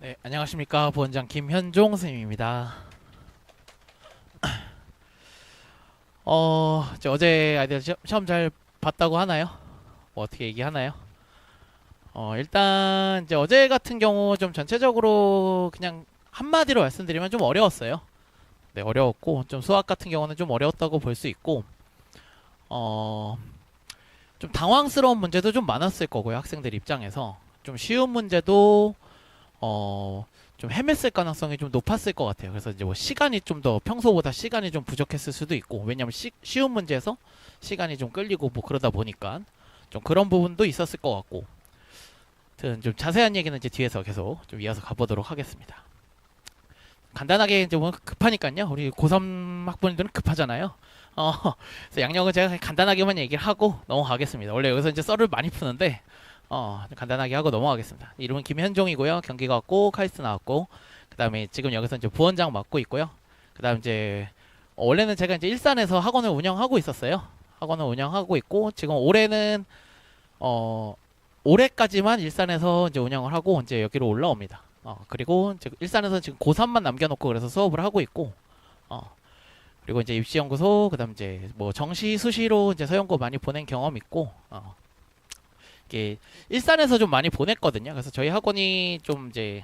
네, 안녕하십니까. 부원장 김현종 선생님입니다. 어제 아이들 시험 잘 봤다고 하나요? 뭐 어떻게 얘기하나요? 일단 이제 어제 같은 경우 좀 전체적으로 그냥 한마디로 말씀드리면 좀 어려웠어요. 네, 어려웠고 좀 수학 같은 경우는 좀 어려웠다고 볼 수 있고 어, 좀 당황스러운 문제도 좀 많았을 거고요. 학생들 입장에서 좀 쉬운 문제도 어, 좀 헤맸을 가능성이 좀 높았을 것 같아요. 그래서 이제 뭐 시간이 좀 더 평소보다 시간이 좀 부족했을 수도 있고, 왜냐면 쉬운 문제에서 시간이 좀 끌리고 뭐 그러다 보니까 좀 그런 부분도 있었을 것 같고, 하여튼 좀 자세한 얘기는 이제 뒤에서 계속 좀 이어서 가보도록 하겠습니다. 간단하게 이제 뭐 급하니까요. 우리 고3 학부모님들은 급하잖아요. 어, 그래서 양력은 제가 간단하게만 얘기를 하고 넘어가겠습니다. 원래 여기서 이제 썰을 많이 푸는데, 간단하게 하고 넘어가겠습니다. 이름은 김현종이고요. 경기가 왔고, 카이스트 나왔고, 그 다음에 지금 여기서 이제 부원장 맡고 있고요. 그 다음 이제, 원래는 제가 이제 일산에서 학원을 운영하고 있었어요. 학원을 운영하고 있고, 지금 올해는, 어, 올해까지만 일산에서 이제 운영을 하고, 이제 여기로 올라옵니다. 그리고 이제 일산에서 지금 고3만 남겨놓고 그래서 수업을 하고 있고, 어, 그리고 이제 입시연구소, 그 다음 이제 뭐 정시, 수시로 이제 서연고 많이 보낸 경험 있고, 이게 일산에서 좀 많이 보냈거든요. 그래서 저희 학원이 좀 이제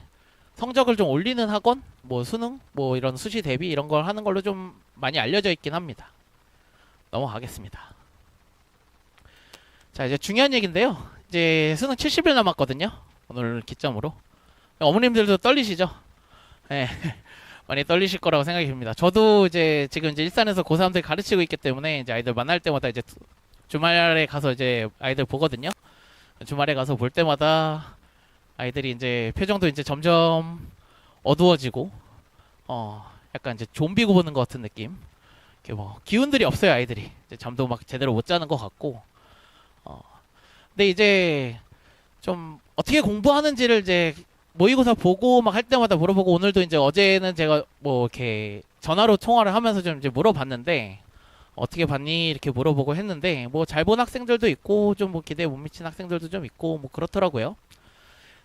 성적을 좀 올리는 학원, 뭐 수능, 뭐 이런 수시 대비 이런 걸 하는 걸로 좀 많이 알려져 있긴 합니다. 넘어가겠습니다. 자, 이제 중요한 얘기인데요. 이제 수능 70일 남았거든요. 오늘 기점으로. 어머님들도 떨리시죠? 네, 많이 떨리실 거라고 생각이 듭니다. 저도 이제 지금 이제 일산에서 고3들 가르치고 있기 때문에 이제 아이들 만날 때마다 이제 주말에 가서 이제 아이들 보거든요. 주말에 가서 볼 때마다 아이들이 이제 표정도 이제 점점 어두워지고 약간 이제 좀비고 보는 것 같은 느낌. 이렇게 뭐 기운들이 없어요. 아이들이 이제 잠도 막 제대로 못 자는 것 같고. 어 근데 이제 좀 어떻게 공부하는지를 이제 모의고사 보고 막 할 때마다 물어보고, 오늘도 이제 어제는 제가 뭐 이렇게 전화로 통화를 하면서 좀 이제 물어봤는데 어떻게 봤니 이렇게 물어보고 했는데, 뭐 잘 본 학생들도 있고 좀 뭐 기대에 못 미친 학생들도 좀 있고 뭐 그렇더라고요.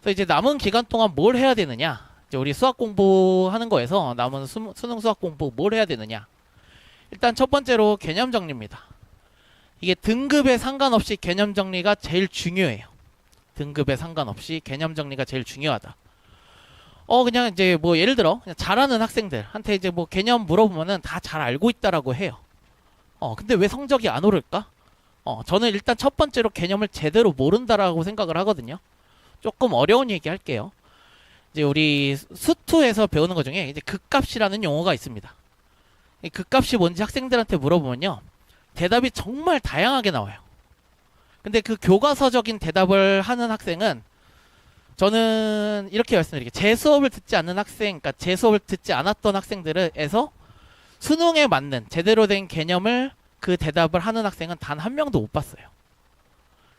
그래서 이제 남은 기간 동안 뭘 해야 되느냐, 이제 우리 수학 공부하는 거에서 남은 수능 수학 공부 뭘 해야 되느냐. 일단 첫 번째로 개념 정리입니다. 이게 등급에 상관없이 개념 정리가 제일 중요해요. 등급에 상관없이 개념 정리가 제일 중요하다. 그냥 이제 뭐 예를 들어 그냥 잘하는 학생들한테 이제 뭐 개념 물어보면은 다 잘 알고 있다라고 해요. 근데 왜 성적이 안 오를까? 저는 일단 첫 번째로 개념을 제대로 모른다라고 생각을 하거든요. 조금 어려운 얘기 할게요. 이제 우리 수투에서 배우는 것 중에 이제 극값이라는 용어가 있습니다. 이 극값이 뭔지 학생들한테 물어보면요, 대답이 정말 다양하게 나와요. 근데 그 교과서적인 대답을 하는 학생은, 저는 이렇게 말씀드릴게요. 제 수업을 듣지 않는 학생, 그러니까 제 수업을 듣지 않았던 학생들에서 수능에 맞는 제대로 된 개념을 그 대답을 하는 학생은 단 한 명도 못 봤어요.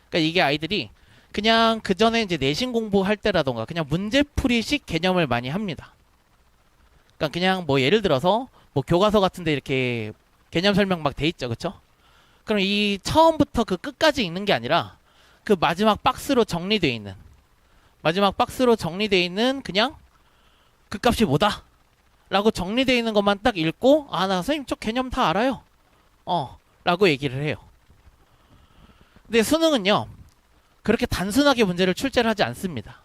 그러니까 이게 아이들이 그냥 그 전에 이제 내신 공부할 때라던가 그냥 문제풀이식 개념을 많이 합니다. 그러니까 그냥 뭐 예를 들어서 뭐 교과서 같은데 이렇게 개념 설명 막 돼 있죠, 그렇죠? 그럼 이 처음부터 그 끝까지 읽는 게 아니라 그 마지막 박스로 정리되어 있는 그냥 그 값이 뭐다 라고 정리되어 있는 것만 딱 읽고, 나 선생님 저 개념 다 알아요 라고 얘기를 해요. 근데 수능은요, 그렇게 단순하게 문제를 출제를 하지 않습니다.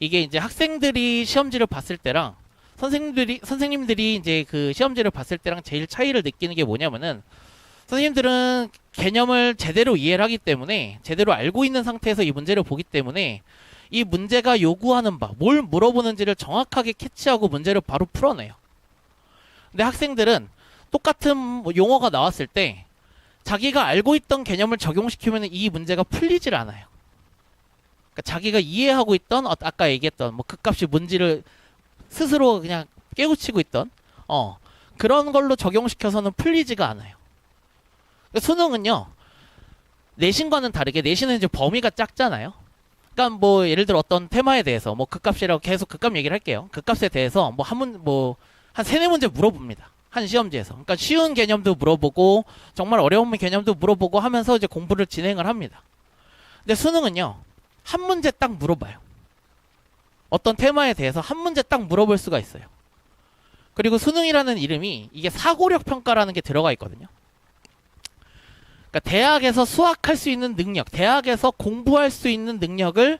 이게 이제 학생들이 시험지를 봤을 때랑 선생님들이 이제 그 시험지를 봤을 때랑 제일 차이를 느끼는 게 뭐냐면은, 선생님들은 개념을 제대로 이해를 하기 때문에, 제대로 알고 있는 상태에서 이 문제를 보기 때문에 이 문제가 요구하는 바, 뭘 물어보는지를 정확하게 캐치하고 문제를 바로 풀어내요. 근데 학생들은 똑같은 뭐 용어가 나왔을 때 자기가 알고 있던 개념을 적용시키면 이 문제가 풀리질 않아요. 그러니까 자기가 이해하고 있던 아까 얘기했던 뭐 극값이 뭔지를 스스로 그냥 깨우치고 있던 그런 걸로 적용시켜서는 풀리지가 않아요. 그러니까 수능은요, 내신과는 다르게 내신은 이제 범위가 작잖아요. 그러니까 뭐 예를 들어 어떤 테마에 대해서 뭐 극값이라고 계속 극값 얘기를 할게요. 극값에 대해서 뭐 한 세네 문제 물어봅니다. 한 시험지에서. 그러니까 쉬운 개념도 물어보고 정말 어려운 개념도 물어보고 하면서 이제 공부를 진행을 합니다. 근데 수능은요, 한 문제 딱 물어봐요. 어떤 테마에 대해서 한 문제 딱 물어볼 수가 있어요. 그리고 수능이라는 이름이 이게 사고력 평가라는 게 들어가 있거든요. 그러니까 대학에서 수학할 수 있는 능력, 대학에서 공부할 수 있는 능력을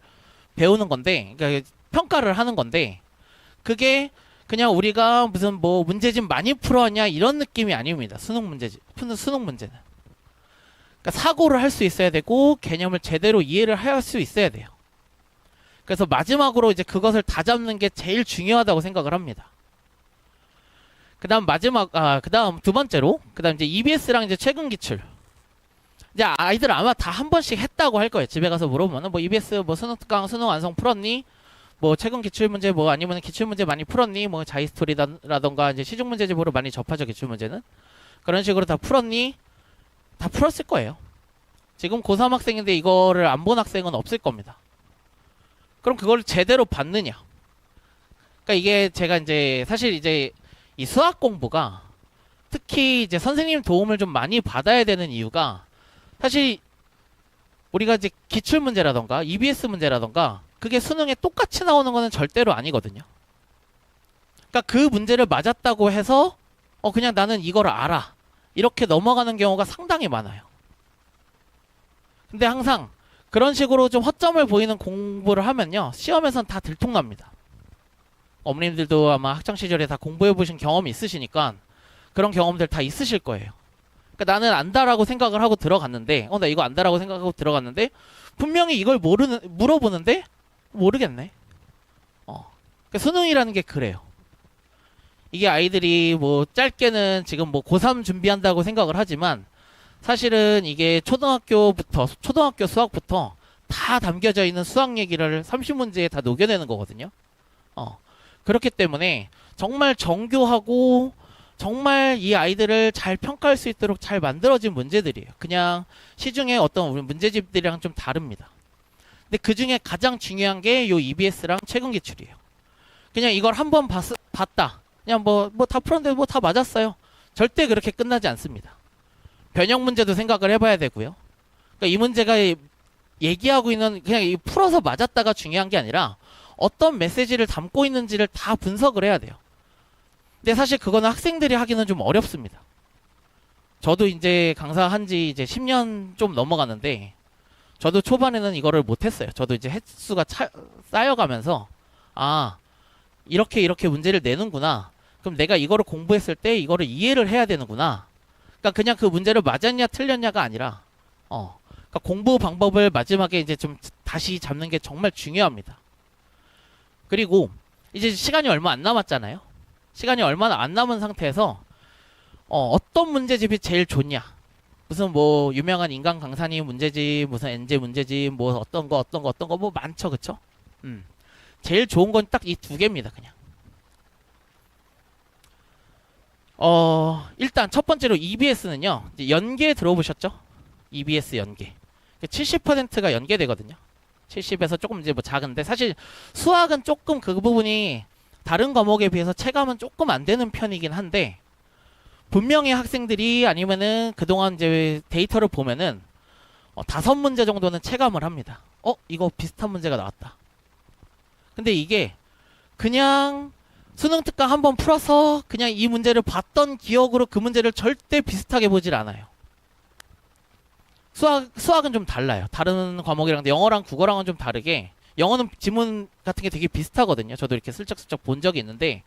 배우는 건데, 그러니까 평가를 하는 건데, 그게 그냥 우리가 무슨 뭐 문제집 많이 풀었냐 이런 느낌이 아닙니다. 수능 문제집, 수능 문제는. 그러니까 사고를 할 수 있어야 되고 개념을 제대로 이해를 할 수 있어야 돼요. 그래서 마지막으로 이제 그것을 다 잡는 게 제일 중요하다고 생각을 합니다. 그다음 그다음 두 번째로, 그다음 이제 EBS랑 이제 최근 기출. 이제 아이들 아마 다 한 번씩 했다고 할 거예요. 집에 가서 물어보면은 뭐 EBS 뭐 수능 특강 수능 완성 풀었니? 뭐 최근 기출 문제 뭐 아니면 기출 문제 많이 풀었니? 뭐 자이스토리라던가 이제 시중 문제집으로 많이 접하죠, 기출 문제는. 그런 식으로 다 풀었니? 다 풀었을 거예요. 지금 고3 학생인데 이거를 안 본 학생은 없을 겁니다. 그럼 그걸 제대로 받느냐? 그러니까 이게 제가 이제 사실 이제 이 수학 공부가 특히 이제 선생님 도움을 좀 많이 받아야 되는 이유가, 사실 우리가 이제 기출 문제라던가 EBS 문제라던가 그게 수능에 똑같이 나오는 거는 절대로 아니거든요. 그러니까 그 문제를 맞았다고 해서 그냥 나는 이걸 알아, 이렇게 넘어가는 경우가 상당히 많아요. 근데 항상 그런 식으로 좀 허점을 보이는 공부를 하면요, 시험에선 다 들통납니다. 어머님들도 아마 학창시절에 다 공부해 보신 경험이 있으시니까 그런 경험들 다 있으실 거예요. 그러니까 나는 안다라고 생각을 하고 들어갔는데, 나 이거 안다라고 생각하고 들어갔는데 분명히 이걸 물어보는데 모르겠네. 그러니까 수능이라는 게 그래요. 이게 아이들이 뭐 짧게는 지금 뭐 고3 준비한다고 생각을 하지만 사실은 이게 초등학교 수학부터 다 담겨져 있는 수학 얘기를 30문제에 다 녹여내는 거거든요. 그렇기 때문에 정말 정교하고 정말 이 아이들을 잘 평가할 수 있도록 잘 만들어진 문제들이에요. 그냥 시중에 어떤 우리 문제집들이랑 좀 다릅니다. 근데 그 중에 가장 중요한 게 요 EBS랑 최근 기출이에요. 그냥 이걸 한번 봤다. 그냥 뭐 다 풀었는데 뭐 다 맞았어요. 절대 그렇게 끝나지 않습니다. 변형 문제도 생각을 해봐야 되고요. 그러니까 이 문제가 얘기하고 있는 그냥 풀어서 맞았다가 중요한 게 아니라 어떤 메시지를 담고 있는지를 다 분석을 해야 돼요. 근데 사실 그거는 학생들이 하기는 좀 어렵습니다. 저도 이제 강사한 지 이제 10년 좀 넘어가는데 저도 초반에는 이거를 못했어요. 저도 이제 횟수가 쌓여가면서 이렇게 문제를 내는구나. 그럼 내가 이거를 공부했을 때 이거를 이해를 해야 되는구나. 그러니까 그냥 그 문제를 맞았냐 틀렸냐가 아니라 그러니까 공부 방법을 마지막에 이제 좀 다시 잡는 게 정말 중요합니다. 그리고 이제 시간이 얼마 안 남았잖아요. 시간이 얼마나 안 남은 상태에서 어떤 문제집이 제일 좋냐? 무슨 뭐 유명한 인간 강사님 문제집, 무슨 엔제 문제집, 뭐 어떤 거 뭐 많죠, 그쵸? 제일 좋은 건 딱 이 두 개입니다, 그냥. 일단 첫 번째로 EBS는요, 연계 들어보셨죠? EBS 연계. 70%가 연계되거든요. 70에서 조금 이제 뭐 작은데, 사실 수학은 조금 그 부분이 다른 과목에 비해서 체감은 조금 안 되는 편이긴 한데, 분명히 학생들이 아니면은 그동안 이제 데이터를 보면은 5문제 정도는 체감을 합니다. 이거 비슷한 문제가 나왔다. 근데 이게 그냥 수능 특강 한번 풀어서 그냥 이 문제를 봤던 기억으로 그 문제를 절대 비슷하게 보질 않아요. 수학은 좀 달라요. 다른 과목이랑, 영어랑 국어랑은 좀 다르게, 영어는 지문 같은 게 되게 비슷하거든요. 저도 이렇게 슬쩍슬쩍 본 적이 있는데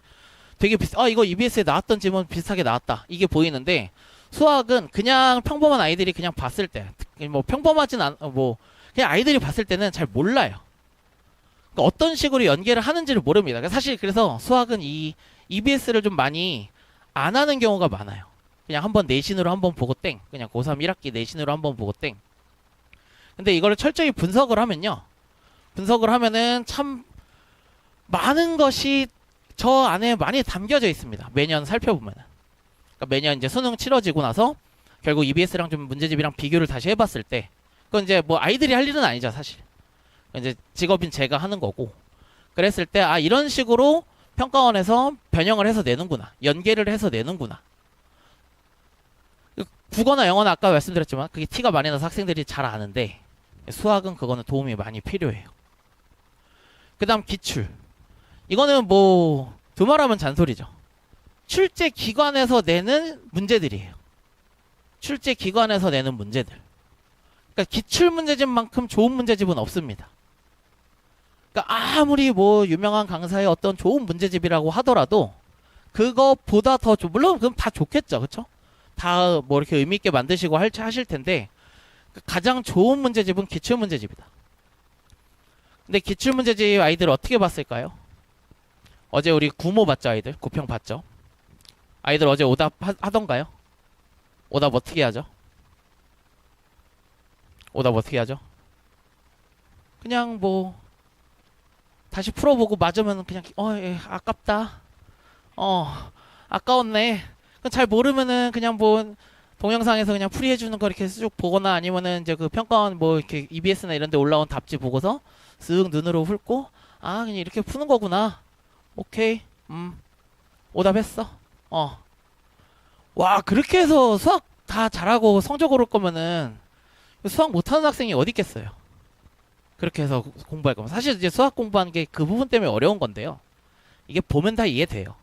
되게 이거 EBS에 나왔던 지문 비슷하게 나왔다, 이게 보이는데, 수학은 그냥 평범한 아이들이 그냥 봤을 때, 뭐 평범하진 뭐 그냥 아이들이 봤을 때는 잘 몰라요. 그러니까 어떤 식으로 연계를 하는지를 모릅니다. 사실 그래서 수학은 이 EBS를 좀 많이 안 하는 경우가 많아요. 그냥 한번 내신으로 한번 보고 땡, 그냥 고3 1학기 내신으로 한번 보고 땡. 근데 이거를 철저히 분석을 하면요, 분석을 하면은 참 많은 것이 저 안에 많이 담겨져 있습니다. 매년 살펴보면은. 그러니까 매년 이제 수능 치러지고 나서 결국 EBS랑 좀 문제집이랑 비교를 다시 해봤을 때, 그건 이제 뭐 아이들이 할 일은 아니죠, 사실. 이제 직업인 제가 하는 거고, 그랬을 때 이런 식으로 평가원에서 변형을 해서 내는구나, 연계를 해서 내는구나. 국어나 영어는 아까 말씀드렸지만 그게 티가 많이 나서 학생들이 잘 아는데, 수학은 그거는 도움이 많이 필요해요. 그 다음 기출. 이거는 뭐 두말하면 잔소리죠. 출제 기관에서 내는 문제들이에요. 출제 기관에서 내는 문제들. 그러니까 기출 문제집만큼 좋은 문제집은 없습니다. 그러니까 아무리 뭐 유명한 강사의 어떤 좋은 문제집이라고 하더라도 그거보다 더 물론 그럼 다 좋겠죠, 그렇죠? 다 뭐 이렇게 의미 있게 만드시고 하실 텐데 가장 좋은 문제집은 기출 문제집이다. 근데 기출 문제집 아이들 어떻게 봤을까요? 어제 우리 구모 봤죠, 아이들? 구평 봤죠? 아이들 어제 오답 하던가요? 오답 어떻게 하죠? 오답 어떻게 하죠? 그냥 뭐 다시 풀어보고 맞으면 그냥 예, 아깝다. 아까웠네. 잘 모르면은 그냥 뭐 동영상에서 그냥 풀이해주는 거 이렇게 쭉 보거나 아니면은 이제 그 평가원 뭐 이렇게 EBS나 이런 데 올라온 답지 보고서 쓱 눈으로 훑고 그냥 이렇게 푸는 거구나. 오케이. 오답했어. 와, 그렇게 해서 수학 다 잘하고 성적 오를 거면은 수학 못하는 학생이 어디 있겠어요. 그렇게 해서 공부할 거면. 사실 이제 수학 공부하는 게 그 부분 때문에 어려운 건데요. 이게 보면 다 이해돼요.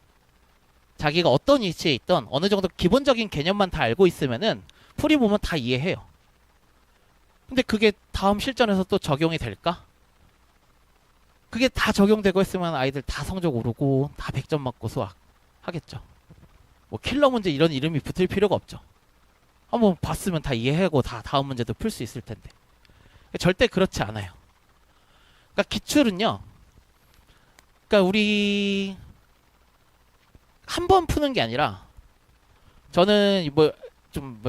자기가 어떤 위치에 있던 어느 정도 기본적인 개념만 다 알고 있으면은 풀이 보면 다 이해해요. 근데 그게 다음 실전에서 또 적용이 될까? 그게 다 적용되고 있으면 아이들 다 성적 오르고 다 100점 맞고 수학 하겠죠. 뭐 킬러 문제 이런 이름이 붙을 필요가 없죠. 한번 봤으면 다 이해하고 다 다음 문제도 풀 수 있을 텐데. 절대 그렇지 않아요. 그러니까 기출은요. 그러니까 우리 한 번 푸는 게 아니라 저는 좀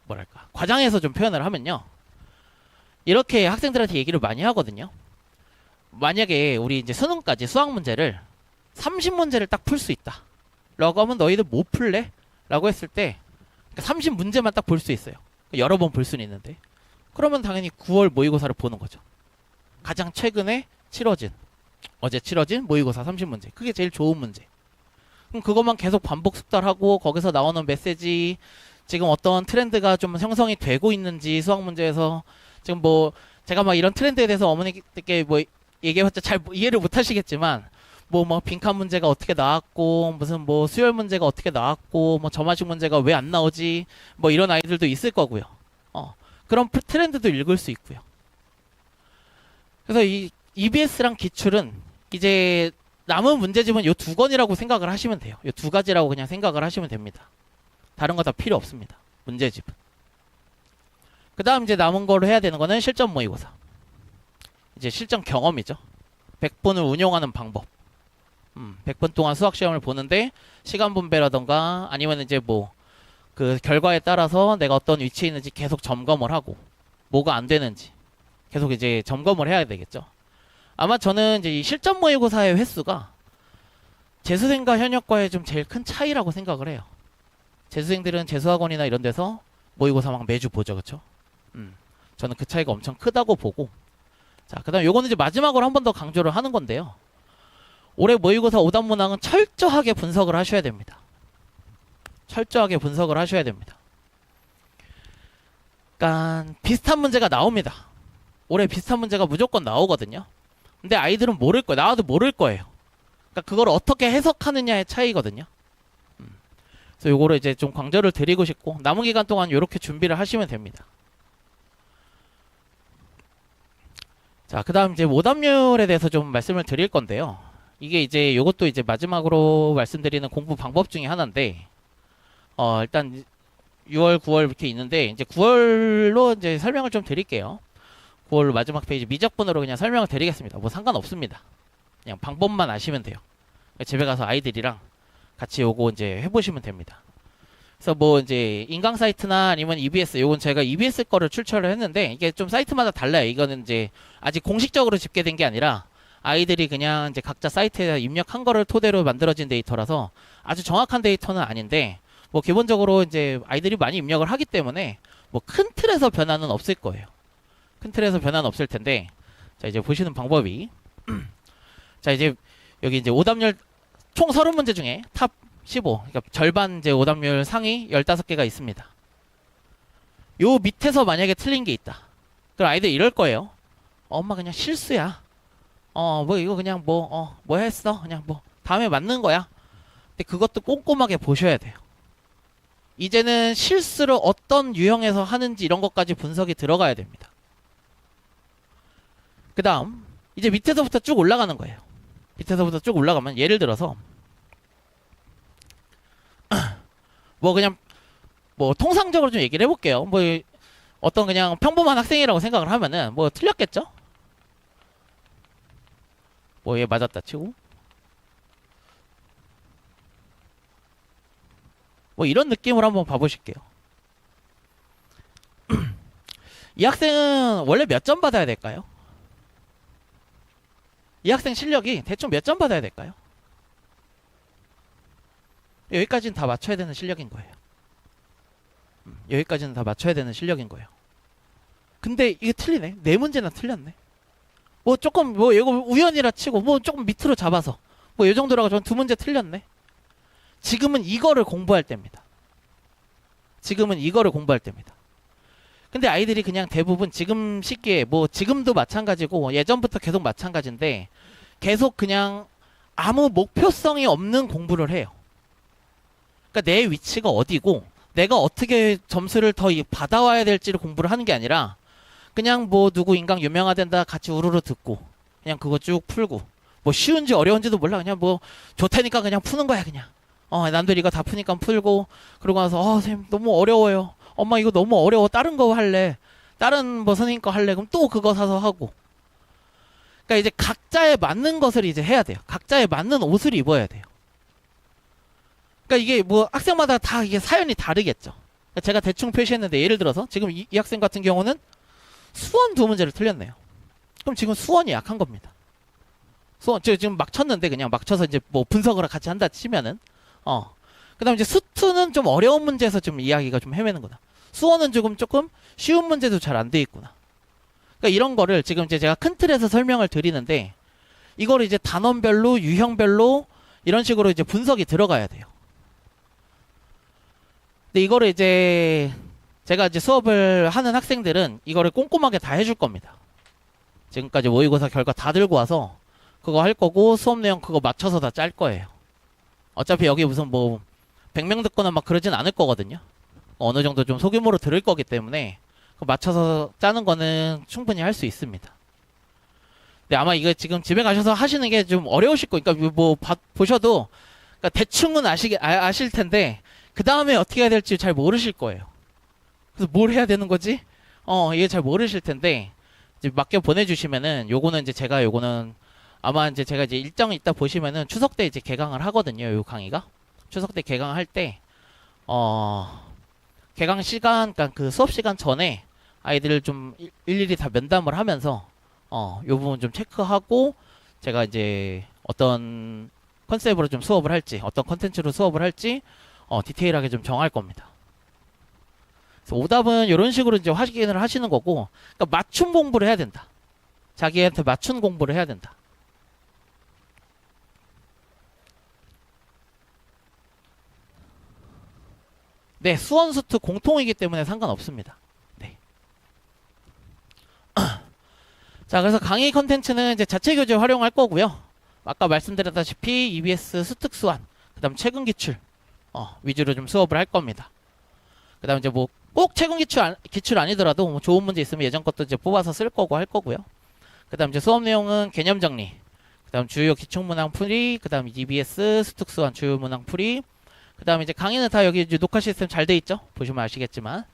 뭐랄까 과장해서 좀 표현을 하면요. 이렇게 학생들한테 얘기를 많이 하거든요. 만약에 우리 이제 수능까지 수학 문제를 30문제를 딱 풀 수 있다. 라고 하면 너희들 못 풀래? 라고 했을 때 30문제만 딱 볼 수 있어요. 여러 번 볼 수는 있는데. 그러면 당연히 9월 모의고사를 보는 거죠. 가장 최근에 어제 치러진 모의고사 30문제. 그게 제일 좋은 문제. 그럼 그것만 계속 반복 숙달하고 거기서 나오는 메시지, 지금 어떤 트렌드가 좀 형성이 되고 있는지 수학 문제에서 지금 뭐 제가 막 이런 트렌드에 대해서 어머니께 뭐 얘기해봤자 잘 이해를 못 하시겠지만 뭐 빈칸 문제가 어떻게 나왔고 무슨 뭐 수열 문제가 어떻게 나왔고 뭐 점화식 문제가 왜 안 나오지 뭐 이런 아이들도 있을 거고요. 그런 트렌드도 읽을 수 있고요. 그래서 이 EBS랑 기출은 이제 남은 문제집은 요 두 권이라고 생각을 하시면 돼요. 요 두 가지라고 그냥 생각을 하시면 됩니다. 다른 거 다 필요 없습니다. 문제집은. 그 다음 이제 남은 거로 해야 되는 거는 실전 모의고사. 이제 실전 경험이죠. 100분을 운용하는 방법. 100분 동안 수학 시험을 보는데 시간 분배라던가 아니면 이제 뭐 그 결과에 따라서 내가 어떤 위치에 있는지 계속 점검을 하고 뭐가 안 되는지 계속 이제 점검을 해야 되겠죠. 아마 저는 이제 이 실전 모의고사의 횟수가 재수생과 현역과의 좀 제일 큰 차이라고 생각을 해요. 재수생들은 재수학원이나 이런 데서 모의고사 막 매주 보죠, 그쵸? 저는 그 차이가 엄청 크다고 보고. 자, 그 다음 요거는 이제 마지막으로 한 번 더 강조를 하는 건데요. 올해 모의고사 오답 문항은 철저하게 분석을 하셔야 됩니다. 철저하게 분석을 하셔야 됩니다. 그러니까 비슷한 문제가 나옵니다. 올해 비슷한 문제가 무조건 나오거든요. 근데 아이들은 모를 거예요. 나와도 모를 거예요. 그러니까 그걸 어떻게 해석하느냐의 차이거든요. 그래서 요거를 이제 좀 강조를 드리고 싶고 남은 기간 동안 요렇게 준비를 하시면 됩니다. 자, 그 다음 이제 오답률에 대해서 좀 말씀을 드릴 건데요. 이게 이제 요것도 이제 마지막으로 말씀드리는 공부 방법 중에 하나인데, 일단 6월, 9월 이렇게 있는데, 이제 9월로 이제 설명을 좀 드릴게요. 9월 마지막 페이지 미적분으로 그냥 설명을 드리겠습니다. 뭐 상관없습니다. 그냥 방법만 아시면 돼요. 집에 가서 아이들이랑 같이 요거 이제 해보시면 됩니다. 그래서 뭐 이제 인강 사이트나 아니면 EBS, 요건 제가 EBS 거를 출처를 했는데 이게 좀 사이트마다 달라요. 이거는 이제 아직 공식적으로 집계된 게 아니라 아이들이 그냥 이제 각자 사이트에 입력한 거를 토대로 만들어진 데이터라서 아주 정확한 데이터는 아닌데 뭐 기본적으로 이제 아이들이 많이 입력을 하기 때문에 뭐 큰 틀에서 변화는 없을 거예요. 큰 틀에서 변화는 없을 텐데, 자 이제 보시는 방법이 자 이제 여기 이제 오답률 총 30문제 중에 탑 15, 그러니까 절반 이제 오답률 상위 15개가 있습니다. 요 밑에서 만약에 틀린 게 있다. 그럼 아이들 이럴 거예요. 엄마 그냥 실수야. 뭐 이거 그냥 뭐 했어? 그냥 뭐 다음에 맞는 거야. 근데 그것도 꼼꼼하게 보셔야 돼요. 이제는 실수를 어떤 유형에서 하는지 이런 것까지 분석이 들어가야 됩니다. 그 다음 이제 밑에서부터 쭉 올라가는 거예요. 밑에서부터 쭉 올라가면 예를 들어서 뭐 그냥 뭐 통상적으로 좀 얘기를 해볼게요. 뭐 어떤 그냥 평범한 학생이라고 생각을 하면은 뭐 틀렸겠죠? 뭐 얘 맞았다 치고 뭐 이런 느낌으로 한번 봐보실게요. 이 학생은 원래 몇 점 받아야 될까요? 이 학생 실력이 대충 몇 점 받아야 될까요? 여기까지는 다 맞춰야 되는 실력인 거예요. 여기까지는 다 맞춰야 되는 실력인 거예요. 근데 이게 틀리네. 네 문제나 틀렸네. 뭐 조금 뭐 이거 우연이라 치고 뭐 조금 밑으로 잡아서 뭐 이 정도라고 전 두 문제 틀렸네. 지금은 이거를 공부할 때입니다. 지금은 이거를 공부할 때입니다. 근데 아이들이 그냥 대부분 지금 시기에 뭐 지금도 마찬가지고 예전부터 계속 마찬가지인데 계속 그냥 아무 목표성이 없는 공부를 해요. 그러니까 내 위치가 어디고 내가 어떻게 점수를 더 받아와야 될지를 공부를 하는 게 아니라 그냥 뭐 누구 인강 유명하된다 같이 우르르 듣고 그냥 그거 쭉 풀고 뭐 쉬운지 어려운지도 몰라. 그냥 뭐 좋다니까 그냥 푸는 거야 그냥. 남들 이거 다 푸니까 풀고 그러고 나서 선생님 너무 어려워요. 엄마 이거 너무 어려워. 다른 거 할래. 다른 뭐 선생님 거 할래. 그럼 또 그거 사서 하고. 그러니까 이제 각자에 맞는 것을 이제 해야 돼요. 각자에 맞는 옷을 입어야 돼요. 그러니까 이게 뭐 학생마다 다 이게 사연이 다르겠죠. 그러니까 제가 대충 표시했는데 예를 들어서 지금 이 학생 같은 경우는 수원 두 문제를 틀렸네요. 그럼 지금 수원이 약한 겁니다. 수원 지금 막 쳤는데 그냥 막 쳐서 이제 뭐 분석을 같이 한다 치면은 그다음 이제 수투는 좀 어려운 문제에서 좀 이야기가 좀 헤매는구나. 수원은 조금 쉬운 문제도 잘 안 돼 있구나. 그러니까 이런 거를 지금 이제 제가 큰 틀에서 설명을 드리는데 이거를 이제 단원별로 유형별로 이런 식으로 이제 분석이 들어가야 돼요. 근데 이거를 이제 제가 이제 수업을 하는 학생들은 이거를 꼼꼼하게 다 해줄 겁니다. 지금까지 모의고사 결과 다 들고 와서 그거 할 거고 수업 내용 그거 맞춰서 다 짤 거예요. 어차피 여기 무슨 뭐 100명 듣거나 막 그러진 않을 거거든요. 어느 정도 좀 소규모로 들을 거기 때문에 맞춰서 짜는 거는 충분히 할 수 있습니다. 근데 아마 이거 지금 집에 가셔서 하시는 게 좀 어려우실 거니까 뭐 보셔도 그러니까 대충은 아실 텐데 그 다음에 어떻게 해야 될지 잘 모르실 거예요. 그래서 뭘 해야 되는 거지? 이게 잘 모르실 텐데 이제 맡겨 보내주시면은 요거는 아마 이제 제가 이제 일정 있다 보시면은 추석 때 이제 개강을 하거든요. 요 강의가 추석 때 개강할 때 개강 시간 그러니까 그 수업 시간 전에 아이들을 좀 일일이 다 면담을 하면서 요 부분 좀 체크하고 제가 이제 어떤 컨셉으로 좀 수업을 할지 어떤 컨텐츠로 수업을 할지 디테일하게 좀 정할 겁니다. 그래서 오답은 이런 식으로 이제 확인을 하시는 거고 그러니까 맞춤 공부를 해야 된다. 자기한테 맞춘 공부를 해야 된다. 네, 수원 수트 공통이기 때문에 상관없습니다. 네. 자, 그래서 강의 컨텐츠는 이제 자체 교재 활용할 거고요. 아까 말씀드렸다시피 EBS 수특수완, 그다음 최근 기출 위주로 좀 수업을 할 겁니다. 그다음 이제 뭐 꼭 최근 기출 아니더라도 뭐 좋은 문제 있으면 예전 것도 이제 뽑아서 쓸 거고 할 거고요. 그다음 이제 수업 내용은 개념 정리, 그다음 주요 기출 문항 풀이, 그다음 EBS 수특수완 주요 문항 풀이. 그 다음에 이제 강의는 다 여기 이제 녹화 시스템 잘 돼 있죠? 보시면 아시겠지만.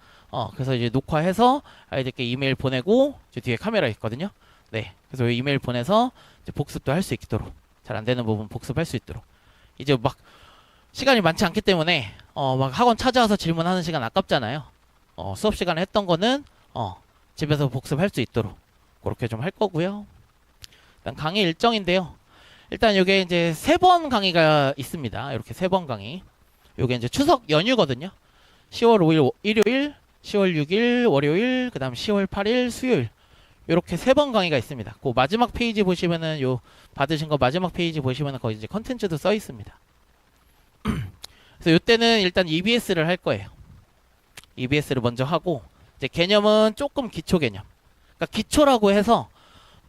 그래서 이제 녹화해서 아이들께 이메일 보내고, 저 뒤에 카메라 있거든요? 네. 그래서 이메일 보내서 이제 복습도 할 수 있도록, 잘 안 되는 부분 복습할 수 있도록. 이제 막 시간이 많지 않기 때문에, 막 학원 찾아와서 질문하는 시간 아깝잖아요. 수업 시간에 했던 거는, 집에서 복습할 수 있도록, 그렇게 좀 할 거고요. 일단 강의 일정인데요. 일단 요게 이제 3번 강의가 있습니다. 이렇게 3번 강의. 요게 이제 추석 연휴거든요. 10월 5일 일요일, 10월 6일 월요일, 그 다음 10월 8일 수요일. 요렇게 3번 강의가 있습니다. 그 마지막 페이지 보시면은 요 받으신 거 마지막 페이지 보시면은 거기 이제 컨텐츠도 써 있습니다. 그래서 요때는 일단 EBS를 할 거예요. EBS를 먼저 하고 이제 개념은 조금 기초 개념. 그러니까 기초라고 해서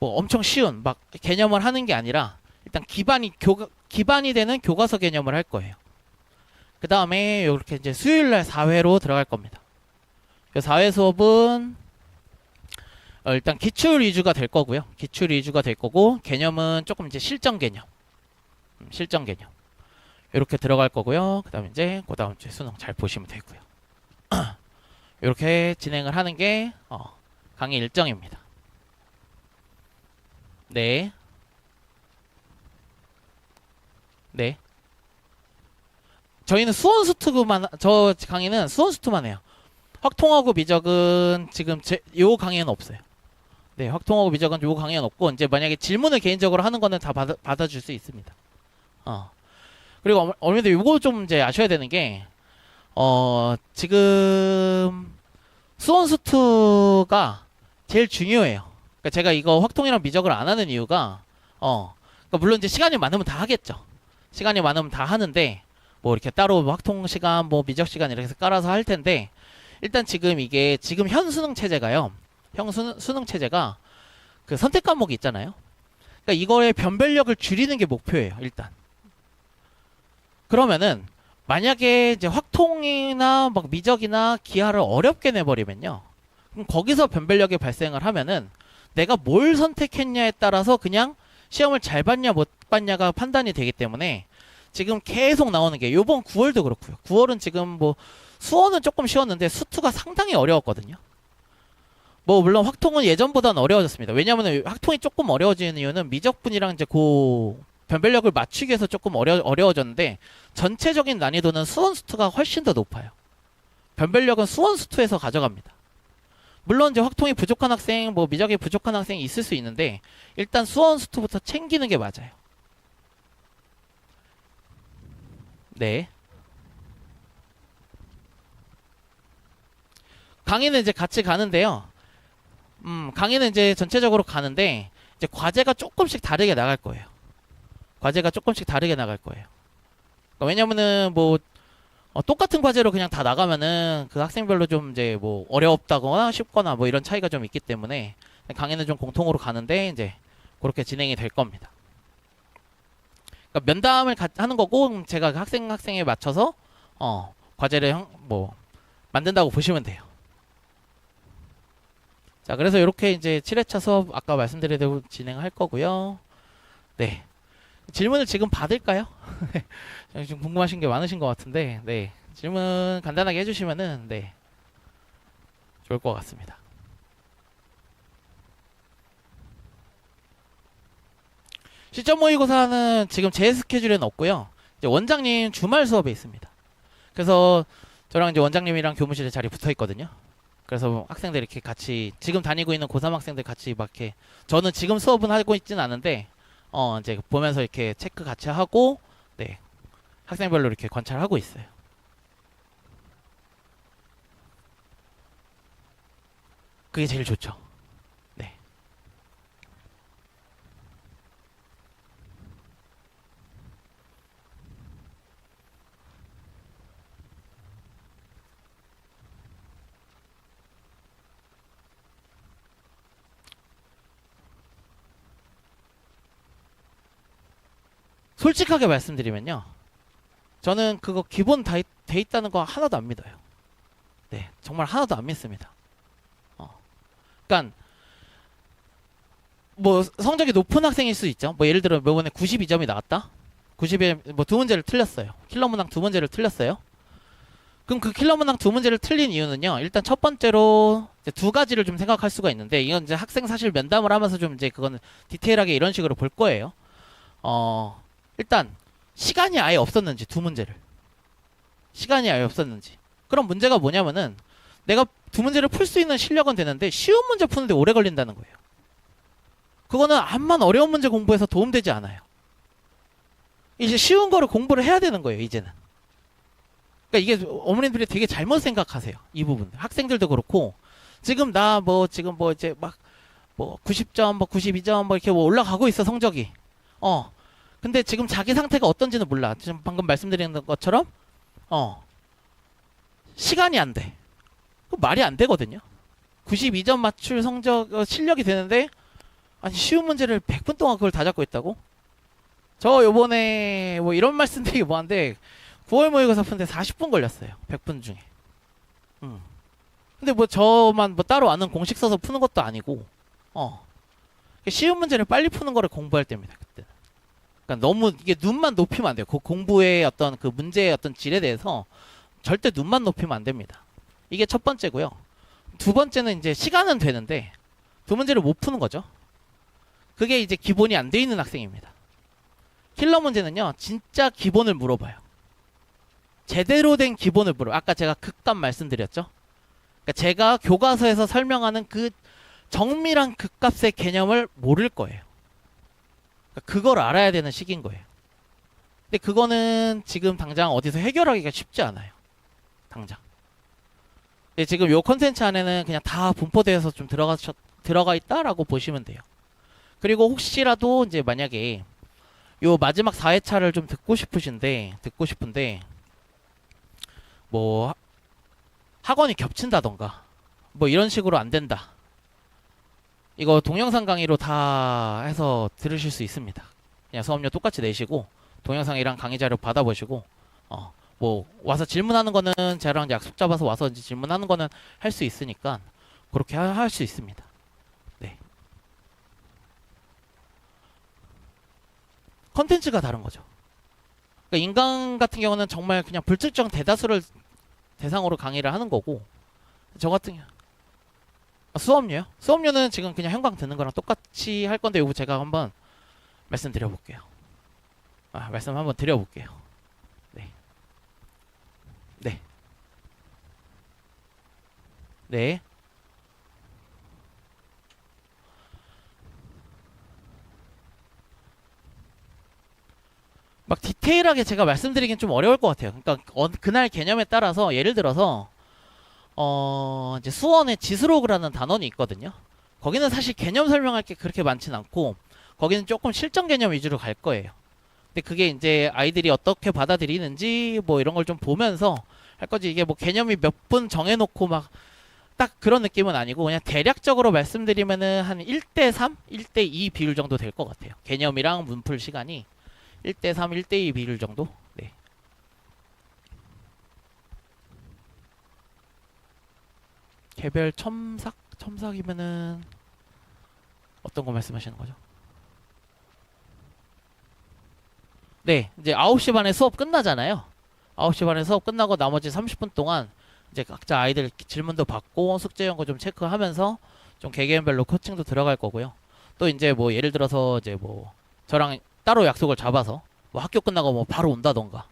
뭐 엄청 쉬운 막 개념을 하는 게 아니라 일단 기반이 되는 교과서 개념을 할 거예요. 그 다음에 이렇게 이제 수요일날 4회로 들어갈 겁니다. 4회 수업은 일단 기출 위주가 될 거고요. 기출 위주가 될 거고 개념은 조금 이제 실전 개념, 이렇게 들어갈 거고요. 그 다음에 이제 그 다음 주에 수능 잘 보시면 되고요. 이렇게 진행을 하는 게 강의 일정입니다. 네. 네. 저희는 수원수투만, 저 강의는 수원수투만 해요. 확통하고 미적은 지금 요 강의는 없어요. 네, 확통하고 미적은 요 강의는 없고, 이제 만약에 질문을 개인적으로 하는 거는 다 받아줄 수 있습니다. 그리고 어머니들 요거 좀 이제 아셔야 되는 게, 지금 수원수투가 제일 중요해요. 그러니까 제가 이거 확통이랑 미적을 안 하는 이유가, 그러니까 물론 이제 시간이 많으면 다 하겠죠. 시간이 많으면 다 하는데, 뭐 이렇게 따로 확통 시간, 뭐 미적 시간 이렇게 해서 깔아서 할 텐데, 일단 지금 이게 지금 현 수능 체제가요. 수능 체제가 그 선택 과목이 있잖아요. 그러니까 이거의 변별력을 줄이는 게 목표예요. 일단. 그러면은 만약에 이제 확통이나 막 미적이나 기하를 어렵게 내버리면요. 그럼 거기서 변별력이 발생을 하면은 내가 뭘 선택했냐에 따라서 그냥 시험을 잘 봤냐 못 봤냐가 판단이 되기 때문에 지금 계속 나오는 게 요번 9월도 그렇고요. 9월은 지금 뭐 수어는 조금 쉬웠는데 수투가 상당히 어려웠거든요. 뭐 물론 확통은 예전보다는 어려워졌습니다. 왜냐하면 확통이 조금 어려워지는 이유는 미적분이랑 이제 변별력을 맞추기 위해서 조금 어려워졌는데 전체적인 난이도는 수원수투가 훨씬 더 높아요. 변별력은 수원수투에서 가져갑니다. 물론 이제 확통이 부족한 학생, 뭐 미적이 부족한 학생이 있을 수 있는데 일단 수원수투부터 챙기는 게 맞아요. 네. 강의는 이제 같이 가는데요. 강의는 이제 전체적으로 가는데 이제 과제가 조금씩 다르게 나갈 거예요. 과제가 조금씩 다르게 나갈 거예요. 그러니까 왜냐면은 뭐 똑같은 과제로 그냥 다 나가면은 그 학생별로 좀 이제 뭐 어렵다거나 쉽거나 뭐 이런 차이가 좀 있기 때문에 강의는 좀 공통으로 가는데 이제 그렇게 진행이 될 겁니다. 그러니까 면담을 하는 거고 제가 학생에 맞춰서 과제를 뭐 만든다고 보시면 돼요. 자, 그래서 이렇게 이제 7회차 수업 아까 말씀드린 대로 진행할 거고요. 네. 질문을 지금 받을까요? 좀 궁금하신 게 많으신 것 같은데, 네. 질문 간단하게 해주시면은, 네. 좋을 것 같습니다. 시점 모의고사는 지금 제 스케줄에는 없고요. 이제 원장님 주말 수업에 있습니다. 그래서 저랑 이제 원장님이랑 교무실에 자리 붙어 있거든요. 그래서 학생들 이렇게 같이 지금 다니고 있는 고3 학생들 같이 막 이렇게 저는 지금 수업은 하고 있지는 않은데 이제 보면서 이렇게 체크 같이 하고 네 학생별로 이렇게 관찰하고 있어요. 그게 제일 좋죠. 네. 솔직하게 말씀드리면요. 저는 그거 기본 돼 있다는 거 하나도 안 믿어요. 네, 정말 하나도 안 믿습니다. 그러니까 뭐 성적이 높은 학생일 수 있죠. 뭐 예를 들어 이번에 92점이 나왔다. 90에 뭐 두 문제를 틀렸어요. 킬러 문항 두 문제를 틀렸어요. 그럼 그 킬러 문항 두 문제를 틀린 이유는요. 일단 첫 번째로 이제 두 가지를 좀 생각할 수가 있는데 이건 이제 학생 사실 면담을 하면서 좀 이제 그거는 디테일하게 이런 식으로 볼 거예요. 일단 시간이 아예 없었는지 두 문제를 시간이 아예 없었는지 그럼 문제가 뭐냐면은 내가 두 문제를 풀 수 있는 실력은 되는데 쉬운 문제 푸는데 오래 걸린다는 거예요. 그거는 암만 어려운 문제 공부해서 도움되지 않아요. 이제 쉬운 거를 공부를 해야 되는 거예요. 이제는. 그러니까 이게 어머님들이 되게 잘못 생각하세요. 이 부분 학생들도 그렇고 지금 나 뭐 지금 뭐 이제 막 뭐 90점 뭐 92점 뭐 이렇게 뭐 올라가고 있어 성적이 근데 지금 자기 상태가 어떤지는 몰라. 지금 방금 말씀드린 것처럼 시간이 안 돼. 말이 안 되거든요. 92점 맞출 성적 실력이 되는데 아니 쉬운 문제를 100분 동안 그걸 다 잡고 있다고? 저 요번에 뭐 이런 말씀드리기 뭐한데 9월 모의고사 푸는데 40분 걸렸어요. 100분 중에. 음. 근데 뭐 저만 뭐 따로 아는 공식 써서 푸는 것도 아니고 쉬운 문제를 빨리 푸는 거를 공부할 때입니다. 그때는. 그러니까 너무 이게 눈만 높이면 안 돼요. 그 공부의 어떤 그 문제의 어떤 질에 대해서 절대 눈만 높이면 안 됩니다. 이게 첫 번째고요. 두 번째는 이제 시간은 되는데 두 문제를 못 푸는 거죠. 그게 이제 기본이 안 돼 있는 학생입니다. 킬러 문제는요, 진짜 기본을 물어봐요. 제대로 된 기본을 물어요. 아까 제가 극값 말씀드렸죠. 그러니까 제가 교과서에서 설명하는 그 정밀한 극값의 개념을 모를 거예요. 그러니까 그걸 알아야 되는 시기인 거예요. 근데 그거는 지금 당장 어디서 해결하기가 쉽지 않아요. 당장. 근데 지금 요 컨텐츠 안에는 그냥 다 분포되어서 좀 들어가 있다라고 보시면 돼요. 그리고 혹시라도 이제 만약에 요 마지막 4회차를 좀 듣고 싶은데 뭐 학원이 겹친다던가 뭐 이런 식으로 안 된다. 이거 동영상 강의로 다 해서 들으실 수 있습니다. 그냥 수업료 똑같이 내시고 동영상이랑 강의 자료 받아보시고 뭐 와서 질문하는 거는 저랑 약속 잡아서 와서 이제 질문하는 거는 할 수 있으니까 그렇게 할 수 있습니다. 네. 컨텐츠가 다른 거죠. 그러니까 인강 같은 경우는 정말 그냥 불특정 대다수를 대상으로 강의를 하는 거고 저 같은 경우 수업료요? 수업료는 지금 그냥 현강 듣는 거랑 똑같이 할 건데 이거 제가 한번 말씀드려 볼게요. 말씀 한번 드려볼게요. 네. 네. 네. 막 디테일하게 제가 말씀드리긴 좀 어려울 것 같아요. 그러니까 그날 개념에 따라서 예를 들어서 이제 수원에 지수로그라는 단원이 있거든요. 거기는 사실 개념 설명할 게 그렇게 많진 않고 거기는 조금 실전 개념 위주로 갈 거예요. 근데 그게 이제 아이들이 어떻게 받아들이는지 뭐 이런 걸 좀 보면서 할 거지. 이게 뭐 개념이 몇 분 정해놓고 막 딱 그런 느낌은 아니고 그냥 대략적으로 말씀드리면은 한 1대3, 1대2 비율 정도 될 것 같아요. 개념이랑 문풀 시간이 1대3, 1대2 비율 정도? 네. 개별 첨삭이면은 어떤 거 말씀하시는 거죠? 네, 이제 9시 반에 수업 끝나잖아요. 9시 반에 수업 끝나고 나머지 30분 동안 이제 각자 아이들 질문도 받고 숙제 연거 좀 체크하면서 좀 개개인별로 코칭도 들어갈 거고요. 또 이제 뭐 예를 들어서 이제 뭐 저랑 따로 약속을 잡아서 뭐 학교 끝나고 뭐 바로 온다던가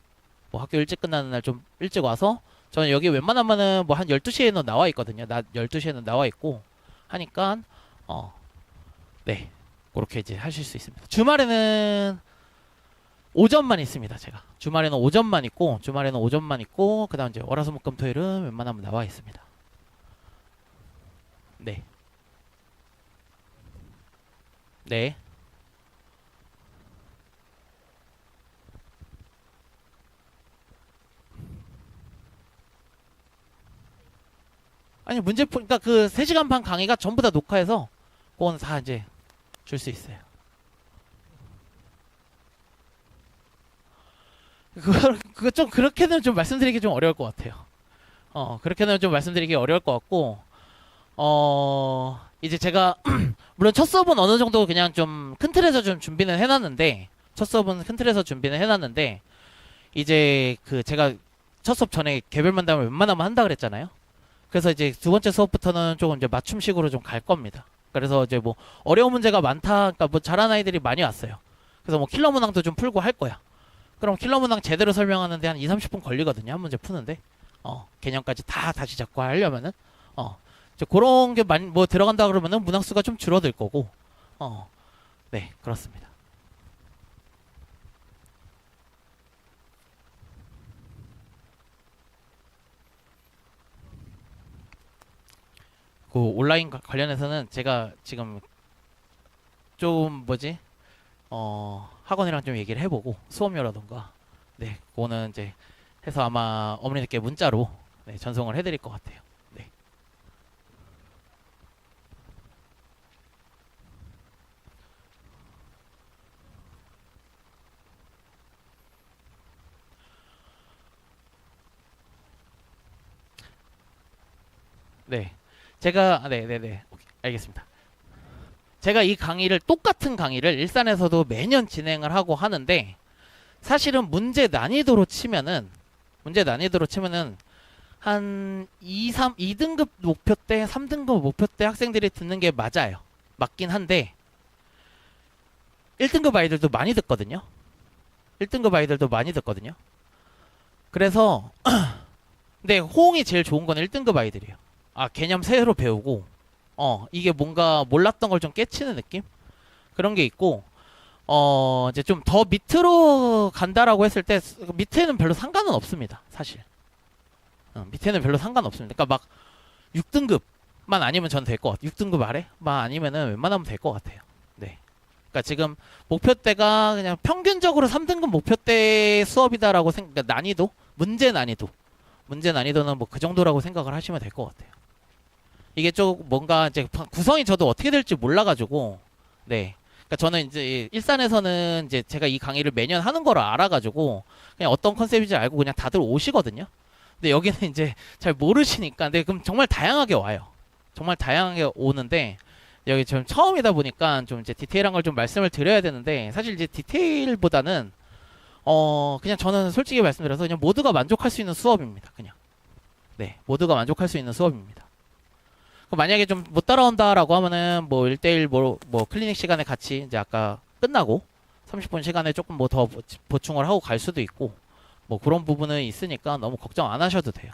뭐 학교 일찍 끝나는 날 좀 일찍 와서 저는 여기 웬만하면은 뭐 한 12시에는 나와 있거든요. 낮 12시에는 나와 있고 하니까 네. 그렇게 이제 하실 수 있습니다. 주말에는 오전만 있습니다. 제가 주말에는 오전만 있고 그다음 이제 월화수목금토일은 웬만하면 나와 있습니다. 네. 네. 아니 그러니까 그 3시간 반 강의가 전부 다 녹화해서 그건 다 이제 줄 수 있어요. 그거 좀 그렇게는 좀 말씀드리기 좀 어려울 것 같아요. 그렇게는 좀 말씀드리기 어려울 것 같고 이제 제가 물론 첫 수업은 어느 정도 그냥 좀 큰 틀에서 좀 준비는 해놨는데 첫 수업은 큰 틀에서 준비는 해놨는데 이제 그 제가 첫 수업 전에 개별 면담을 웬만하면 한다 그랬잖아요. 그래서 이제 두 번째 수업부터는 조금 이제 맞춤식으로 좀 갈 겁니다. 그래서 이제 뭐 어려운 문제가 많다, 그러니까 뭐 잘하는 아이들이 많이 왔어요. 그래서 뭐 킬러 문항도 좀 풀고 할 거야. 그럼 킬러 문항 제대로 설명하는데 한 2, 30분 걸리거든요. 한 문제 푸는데. 개념까지 다 다시 잡고 하려면은. 이제 그런 게 많이 뭐 들어간다 그러면은 문항 수가 좀 줄어들 거고. 네, 그렇습니다. 그 온라인 관련해서는 제가 지금 좀 뭐지? 학원이랑 좀 얘기를 해보고 수업료라던가 네, 그거는 이제 해서 아마 어머니들께 문자로 네, 전송을 해드릴 것 같아요. 네. 네. 제가, 네네네. 오케이, 알겠습니다. 제가 이 강의를, 똑같은 강의를 일산에서도 매년 진행을 하고 하는데, 사실은 문제 난이도로 치면은, 한 2등급 목표 때, 3등급 목표 때 학생들이 듣는 게 맞아요. 맞긴 한데, 1등급 아이들도 많이 듣거든요. 1등급 아이들도 많이 듣거든요. 그래서, 근데 호응이 제일 좋은 건 1등급 아이들이에요. 아, 개념 새로 배우고, 이게 뭔가 몰랐던 걸 좀 깨치는 느낌? 그런 게 있고, 이제 좀 더 밑으로 간다라고 했을 때, 밑에는 별로 상관은 없습니다. 사실. 밑에는 별로 상관없습니다. 그러니까 막 6등급만 아니면 전 될 것 같아요. 6등급 아래만 아니면은 웬만하면 될 것 같아요. 네. 그러니까 지금 목표대가 그냥 평균적으로 3등급 목표대 수업이다라고 그러니까 난이도? 문제 난이도는 뭐 그 정도라고 생각을 하시면 될 것 같아요. 이게 좀 뭔가 이제 구성이 저도 어떻게 될지 몰라가지고, 네. 그러니까 저는 이제 일산에서는 이제 제가 이 강의를 매년 하는 걸 알아가지고 그냥 어떤 컨셉인지 알고 그냥 다들 오시거든요. 근데 여기는 이제 잘 모르시니까, 근데 그럼 정말 다양하게 와요. 정말 다양하게 오는데 여기 좀 처음이다 보니까 좀 이제 디테일한 걸 좀 말씀을 드려야 되는데, 사실 이제 디테일보다는 그냥 저는 솔직히 말씀드려서 그냥 모두가 만족할 수 있는 수업입니다. 그냥. 네, 모두가 만족할 수 있는 수업입니다. 만약에 좀 못 따라온다라고 하면은 뭐 1대1 뭐 클리닉 시간에 같이 이제 아까 끝나고 30분 시간에 조금 뭐 더 보충을 하고 갈 수도 있고 뭐 그런 부분은 있으니까 너무 걱정 안 하셔도 돼요.